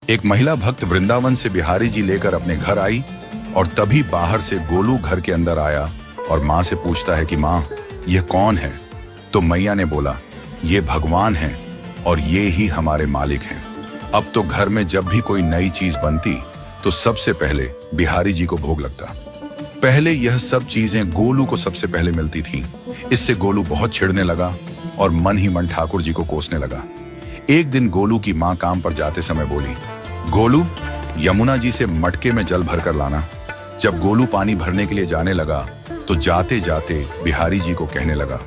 एक महिला भक्त वृंदावन से बिहारी जी लेकर अपने घर आई और तभी बाहर से गोलू घर के अंदर आया और माँ से पूछता है कि माँ, यह कौन है? तो मैया ने बोला, ये भगवान हैं और ये ही हमारे मालिक हैं। अब तो घर में जब भी कोई नई चीज बनती तो सबसे पहले बिहारी जी को भोग लगता। पहले यह सब चीजें गोलू को सबसे पहले मिलती थीं। इससे गोलू बहुत चिढ़ने लगा और मन ही मन ठाकुर जी को कोसने लगा। एक दिन गोलू की माँ काम पर जाते समय बोली, गोलू, यमुना जी से मटके में जल भर कर लाना। जब गोलू पानी भरने के लिए जाने लगा तो जाते जाते बिहारी जी को कहने लगा,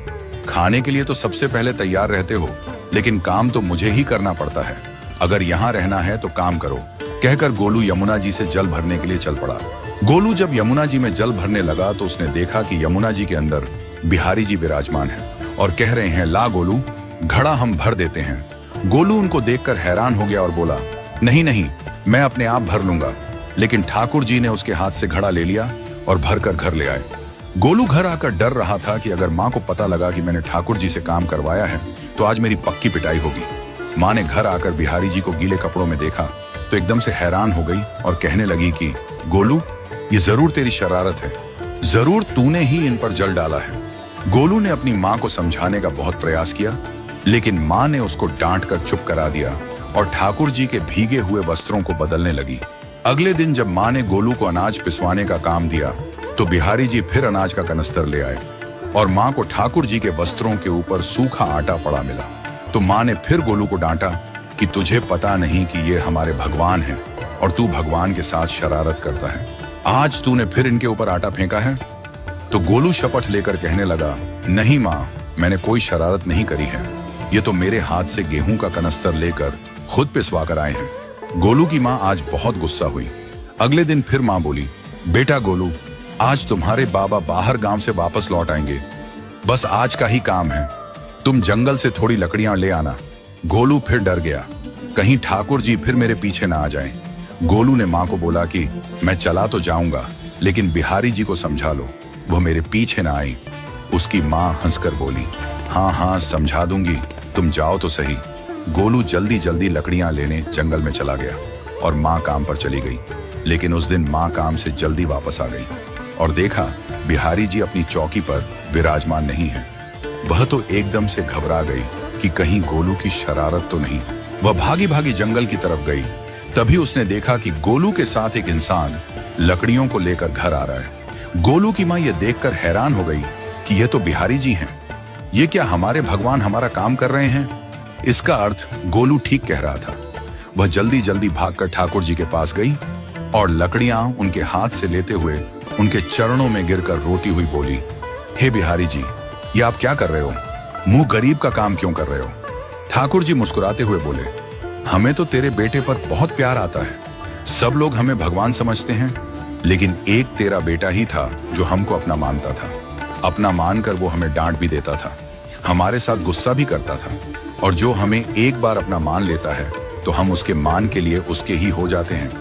खाने के लिए तो सबसे पहले तैयार रहते हो, लेकिन काम तो मुझे ही करना पड़ता है। अगर यहाँ रहना है तो काम करो। कहकर गोलू यमुना जी से जल भरने के लिए चल पड़ा। गोलू जब यमुना जी में जल भरने लगा तो उसने देखा कि यमुना जी के अंदर बिहारी जी विराजमान हैं और कह रहे हैं, ला गोलू, घड़ा हम भर देते हैं। गोलू उनको देखकर हैरान हो गया और बोला, नहीं नहीं, मैं अपने आप भर लूंगा। लेकिन ठाकुर जी ने उसके हाथ से घड़ा ले लिया और भरकर घर ले आए। गोलू घर आकर डर रहा था कि अगर माँ को पता लगा कि मैंने ठाकुर जी से काम करवाया है तो आज मेरी पक्की पिटाई होगी। माँ ने घर आकर बिहारी जी को गीले कपड़ों में देखा तो एकदम से हैरान हो गई और कहने लगी कि गोलू, ये जरूर तेरी शरारत है, जरूर तूने ही इन पर जल डाला है। गोलू ने अपनी माँ को समझाने का बहुत प्रयास किया, लेकिन माँ ने उसको डांट कर चुप करा दिया और ठाकुर जी के भीगे हुए वस्त्रों को बदलने लगी। अगले दिन जब माँ ने गोलू को अनाज पिसवाने का काम दिया तो बिहारी जी फिर अनाज का कनस्तर ले आए और माँ को ठाकुर जी के वस्त्रों के ऊपर सूखा आटा पड़ा मिला। तो माँ ने फिर गोलू को डांटा कि तुझे पता नहीं कि ये हमारे भगवान हैं और तू भगवान के साथ शरारत करता है। आज तूने फिर इनके ऊपर आटा फेंका है। तो गोलू शपथ लेकर कहने लगा, नहीं माँ, मैंने कोई शरारत नहीं करी है। ये तो मेरे हाथ से गेहूं का कनस्तर लेकर खुद पिसवा कर आए हैं। गोलू की माँ आज बहुत गुस्सा हुई। अगले दिन फिर माँ बोली, बेटा गोलू, आज तुम्हारे बाबा बाहर गांव से वापस लौट आएंगे। बस आज का ही काम है, तुम जंगल से थोड़ी लकड़ियां ले आना। गोलू फिर डर गया, कहीं ठाकुर जी फिर मेरे पीछे ना आ जाएं। गोलू ने माँ को बोला कि मैं चला तो जाऊंगा, लेकिन बिहारी जी को समझा लो, वो मेरे पीछे ना आई। उसकी माँ हंसकर बोली, हाँ हाँ समझा दूंगी, तुम जाओ तो सही। गोलू जल्दी जल्दी लकड़ियां लेने जंगल में चला गया और माँ काम पर चली गई। लेकिन उस दिन माँ काम से जल्दी वापस आ गई और देखा बिहारी जी अपनी चौकी पर विराजमान नहीं है। वह तो एकदम से घबरा गई कि कहीं गोलू की शरारत तो नहीं। वह भागी भागी जंगल की तरफ गई। तभी उसने देखा कि गोलू के साथ एक इंसान लकड़ियों को लेकर घर आ रहा है। गोलू की माँ यह देखकर हैरान हो गई कि यह तो बिहारी जी हैं। ये क्या हमारे भगवान हमारा काम कर रहे हैं? इसका अर्थ गोलू ठीक कह रहा था। वह जल्दी जल्दी भागकर ठाकुर जी के पास गई और लकड़ियां उनके हाथ से लेते हुए उनके चरणों में गिरकर रोती हुई बोली, हे बिहारी जी, ये आप क्या कर रहे हो? मुंह गरीब का काम क्यों कर रहे हो? ठाकुर जी मुस्कुराते हुए बोले, हमें तो तेरे बेटे पर बहुत प्यार आता है। सब लोग हमें भगवान समझते हैं, लेकिन एक तेरा बेटा ही था जो हमको अपना मानता था। अपना मानकर वो हमें डांट भी देता था, हमारे साथ गुस्सा भी करता था, और जो हमें एक बार अपना मान लेता है तो हम उसके मान के लिए उसके ही हो जाते हैं।